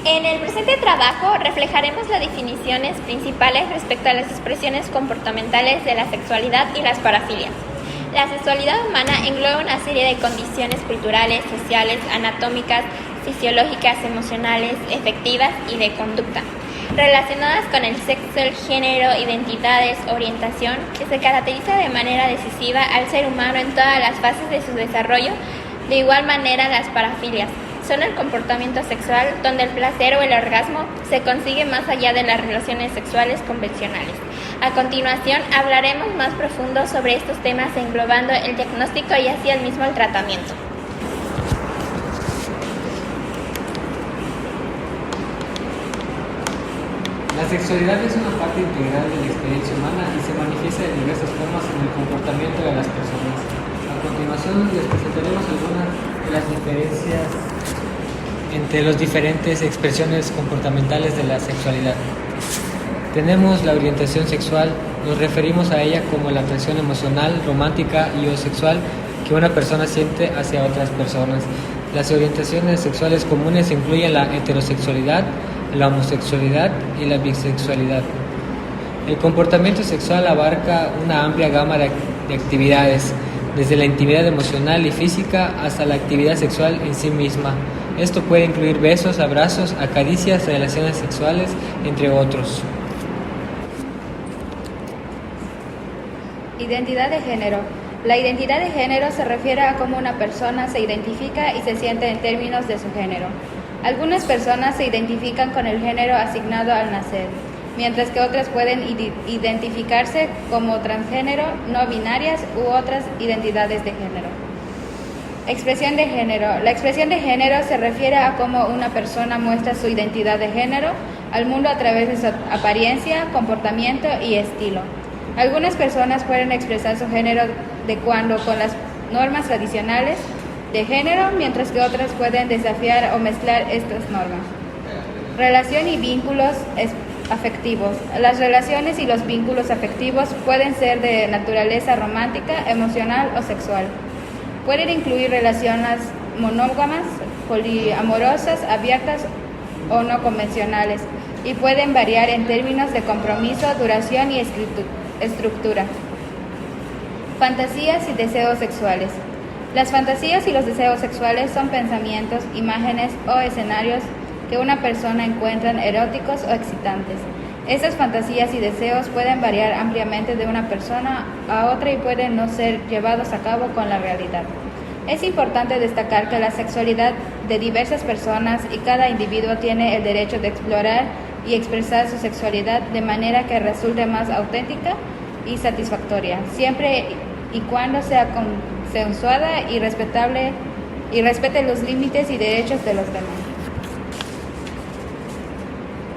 En el presente trabajo reflejaremos las definiciones principales respecto a las expresiones comportamentales de la sexualidad y las parafilias. La sexualidad humana engloba una serie de condiciones culturales, sociales, anatómicas, fisiológicas, emocionales, efectivas y de conducta, relacionadas con el sexo, el género, identidades, orientación, que se caracteriza de manera decisiva al ser humano en todas las fases de su desarrollo. De igual manera, las parafilias son el comportamiento sexual donde el placer o el orgasmo se consigue más allá de las relaciones sexuales convencionales. A continuación, hablaremos más profundo sobre estos temas englobando el diagnóstico y así el mismo el tratamiento. La sexualidad es una parte integral de la experiencia humana y se manifiesta de diversas formas en el comportamiento de las personas. A continuación les presentaremos algunas de las diferencias entre las diferentes expresiones comportamentales de la sexualidad. Tenemos la orientación sexual, nos referimos a ella como la atracción emocional, romántica y o sexual que una persona siente hacia otras personas. Las orientaciones sexuales comunes incluyen la heterosexualidad, la homosexualidad y la bisexualidad. El comportamiento sexual abarca una amplia gama de actividades, desde la intimidad emocional y física hasta la actividad sexual en sí misma. Esto puede incluir besos, abrazos, acaricias, relaciones sexuales, entre otros. Identidad de género. La identidad de género se refiere a cómo una persona se identifica y se siente en términos de su género. Algunas personas se identifican con el género asignado al nacer, mientras que otras pueden identificarse como transgénero, no binarias u otras identidades de género. Expresión de género. La expresión de género se refiere a cómo una persona muestra su identidad de género al mundo a través de su apariencia, comportamiento y estilo. Algunas personas pueden expresar su género de acuerdo con las normas tradicionales de género, mientras que otras pueden desafiar o mezclar estas normas. Relación y vínculos afectivos. Las relaciones y los vínculos afectivos pueden ser de naturaleza romántica, emocional o sexual. Pueden incluir relaciones monógamas, poliamorosas, abiertas o no convencionales, y pueden variar en términos de compromiso, duración y estructura. Fantasías y deseos sexuales. Las fantasías y los deseos sexuales son pensamientos, imágenes o escenarios que una persona encuentra eróticos o excitantes. Estas fantasías y deseos pueden variar ampliamente de una persona a otra y pueden no ser llevados a cabo con la realidad. Es importante destacar que la sexualidad de diversas personas y cada individuo tiene el derecho de explorar y expresar su sexualidad de manera que resulte más auténtica y satisfactoria, siempre y cuando sea consensuada y respetable y respete los límites y derechos de los demás.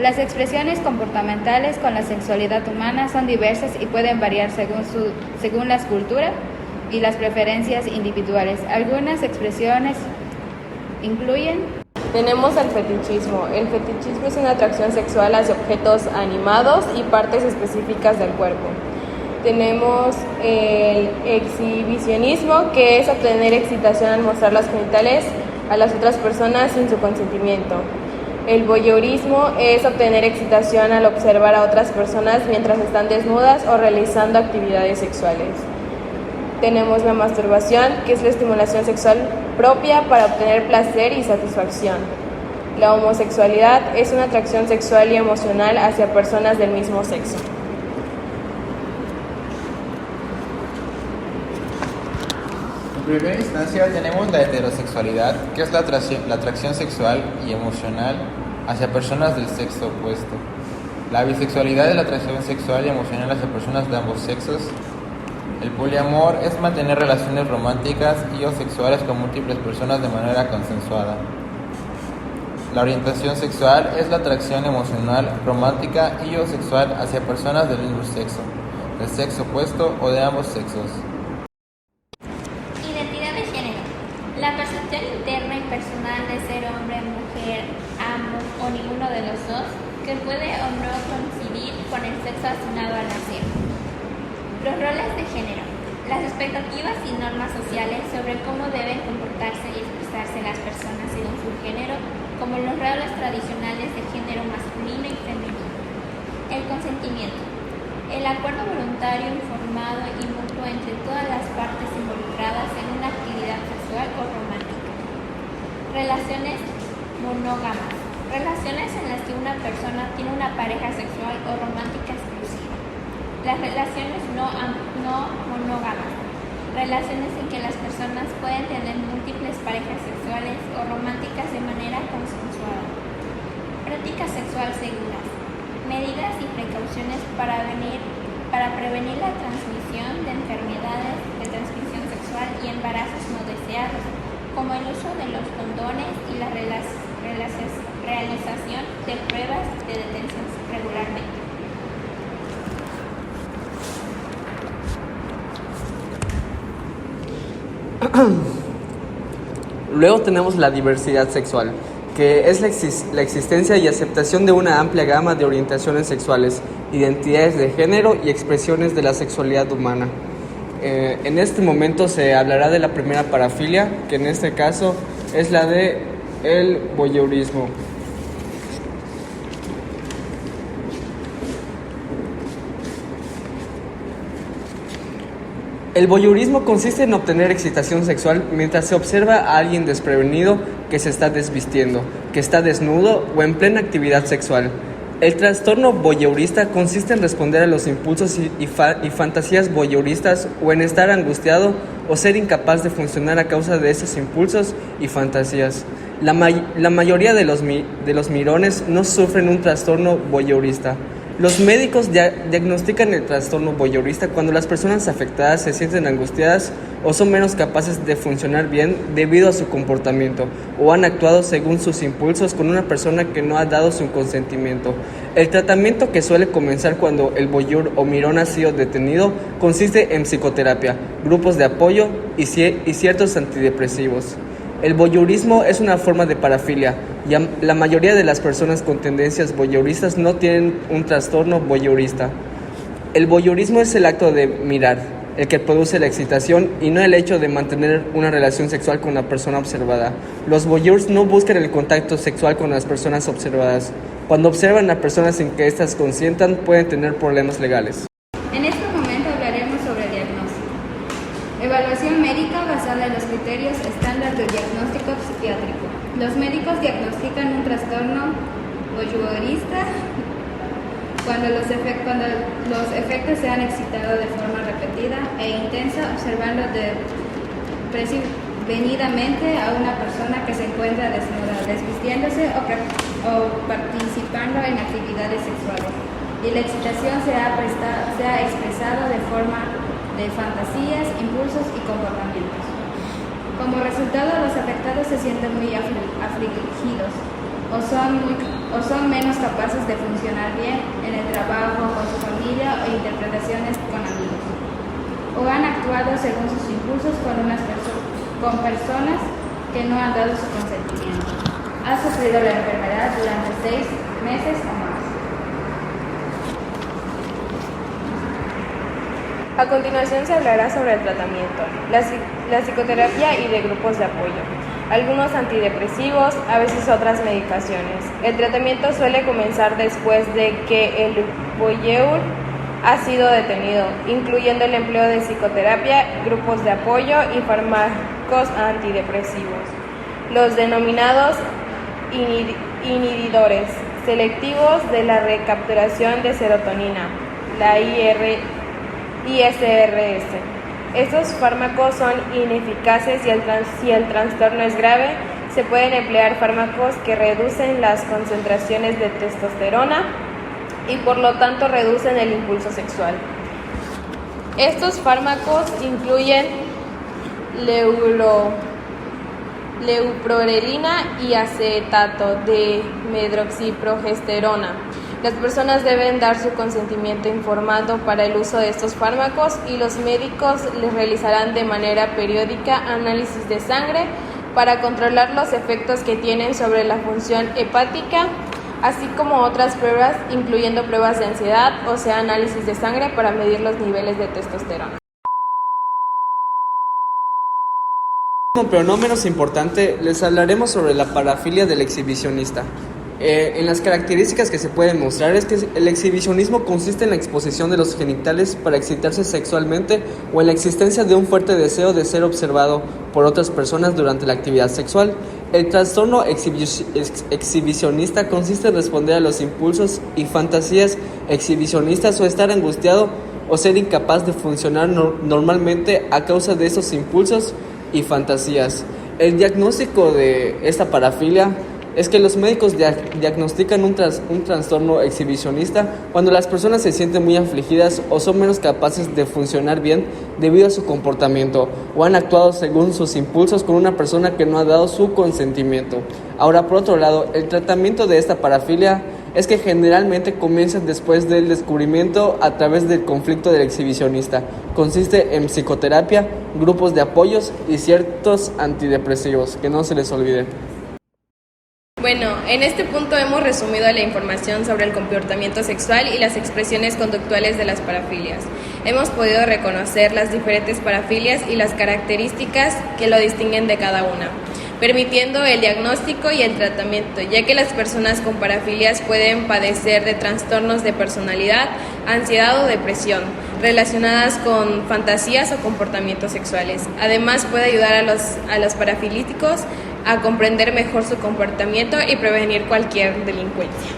Las expresiones comportamentales con la sexualidad humana son diversas y pueden variar según las culturas y las preferencias individuales. Algunas expresiones incluyen: tenemos el fetichismo. El fetichismo es una atracción sexual hacia objetos animados y partes específicas del cuerpo. Tenemos el exhibicionismo, que es obtener excitación al mostrar los genitales a las otras personas sin su consentimiento. El voyeurismo es obtener excitación al observar a otras personas mientras están desnudas o realizando actividades sexuales. Tenemos la masturbación, que es la estimulación sexual propia para obtener placer y satisfacción. La homosexualidad es una atracción sexual y emocional hacia personas del mismo sexo. En primera instancia tenemos la heterosexualidad, que es la atracción sexual y emocional hacia personas del sexo opuesto. La bisexualidad es la atracción sexual y emocional hacia personas de ambos sexos. El poliamor es mantener relaciones románticas y o sexuales con múltiples personas de manera consensuada. La orientación sexual es la atracción emocional, romántica y o sexual hacia personas del mismo sexo, del sexo opuesto o de ambos sexos. La percepción interna y personal de ser hombre, mujer, ambos o ninguno de los dos, que puede o no coincidir con el sexo asignado al nacer. Los roles de género. Las expectativas y normas sociales sobre cómo deben comportarse y expresarse las personas según su género, como los roles tradicionales de género masculino y femenino. El consentimiento. El acuerdo voluntario, informado y mutuo entre todas las partes involucradas en una actividad sexual o romántica. Relaciones monógamas. Relaciones en las que una persona tiene una pareja sexual o romántica exclusiva. Las relaciones no monógamas. Relaciones en que las personas pueden tener múltiples parejas sexuales o románticas de manera consensuada. Prácticas sexuales seguras. Medidas y precauciones para prevenir la transmisión de enfermedades de transmisión sexual y embarazos no deseados, como el uso de los condones y la realización de pruebas de detención regularmente. Luego tenemos la diversidad sexual, que es la existencia y aceptación de una amplia gama de orientaciones sexuales, identidades de género y expresiones de la sexualidad humana. En este momento se hablará de la primera parafilia, que en este caso es la de el voyeurismo. El voyeurismo consiste en obtener excitación sexual mientras se observa a alguien desprevenido que se está desvistiendo, que está desnudo o en plena actividad sexual. El trastorno voyeurista consiste en responder a los impulsos y fantasías voyeuristas o en estar angustiado o ser incapaz de funcionar a causa de esos impulsos y fantasías. La mayoría de los mirones no sufren un trastorno voyeurista. Los médicos diagnostican el trastorno voyeurista cuando las personas afectadas se sienten angustiadas o son menos capaces de funcionar bien debido a su comportamiento o han actuado según sus impulsos con una persona que no ha dado su consentimiento. El tratamiento, que suele comenzar cuando el voyeur o mirón ha sido detenido, consiste en psicoterapia, grupos de apoyo y ciertos antidepresivos. El voyeurismo es una forma de parafilia. La mayoría de las personas con tendencias voyeuristas no tienen un trastorno voyeurista. El voyeurismo es el acto de mirar, el que produce la excitación y no el hecho de mantener una relación sexual con la persona observada. Los voyeurs no buscan el contacto sexual con las personas observadas. Cuando observan a personas sin que éstas consientan, pueden tener problemas legales. En este momento hablaremos sobre diagnóstico. Evaluación médica basada en los criterios estándar del diagnóstico psiquiátrico. Los médicos diagnostican un trastorno voyeurista cuando los efectos se han excitado de forma repetida e intensa, observando prevenidamente a una persona que se encuentra desnuda, desvistiéndose o participando en actividades sexuales, y la excitación se ha expresado de forma de fantasías, impulsos y comportamientos. Como resultado, los afectados se sienten muy afligidos o son menos capaces de funcionar bien en el trabajo, con su familia o interpretaciones con amigos, o han actuado según sus impulsos con personas que no han dado su consentimiento. Ha sufrido la enfermedad durante 6 meses o más. A continuación se hablará sobre el tratamiento, la psicoterapia y de grupos de apoyo, algunos antidepresivos, a veces otras medicaciones. El tratamiento suele comenzar después de que el voyeur ha sido detenido, incluyendo el empleo de psicoterapia, grupos de apoyo y fármacos antidepresivos. Los denominados inhibidores selectivos de la recapturación de serotonina, la ISRS. Estos fármacos son ineficaces si el trastorno es grave. Se pueden emplear fármacos que reducen las concentraciones de testosterona y por lo tanto reducen el impulso sexual. Estos fármacos incluyen leuprorelina y acetato de medroxiprogesterona. Las personas deben dar su consentimiento informado para el uso de estos fármacos y los médicos les realizarán de manera periódica análisis de sangre para controlar los efectos que tienen sobre la función hepática, así como otras pruebas, incluyendo pruebas de ansiedad, o sea, análisis de sangre para medir los niveles de testosterona. Pero no menos importante, les hablaremos sobre la parafilia del exhibicionista. En las características que se pueden mostrar es que el exhibicionismo consiste en la exposición de los genitales para excitarse sexualmente o en la existencia de un fuerte deseo de ser observado por otras personas durante la actividad sexual. El trastorno exhibicionista consiste en responder a los impulsos y fantasías exhibicionistas o estar angustiado o ser incapaz de funcionar normalmente a causa de esos impulsos y fantasías. El diagnóstico de esta parafilia es que los médicos diagnostican un trastorno exhibicionista cuando las personas se sienten muy afligidas o son menos capaces de funcionar bien debido a su comportamiento o han actuado según sus impulsos con una persona que no ha dado su consentimiento. Ahora, por otro lado, el tratamiento de esta parafilia es que generalmente comienza después del descubrimiento a través del conflicto del exhibicionista. Consiste en psicoterapia, grupos de apoyos y ciertos antidepresivos, que no se les olvide. Bueno, en este punto hemos resumido la información sobre el comportamiento sexual y las expresiones conductuales de las parafilias. Hemos podido reconocer las diferentes parafilias y las características que lo distinguen de cada una, permitiendo el diagnóstico y el tratamiento, ya que las personas con parafilias pueden padecer de trastornos de personalidad, ansiedad o depresión, relacionadas con fantasías o comportamientos sexuales. Además, puede ayudar a los parafilíticos a comprender mejor su comportamiento y prevenir cualquier delincuencia.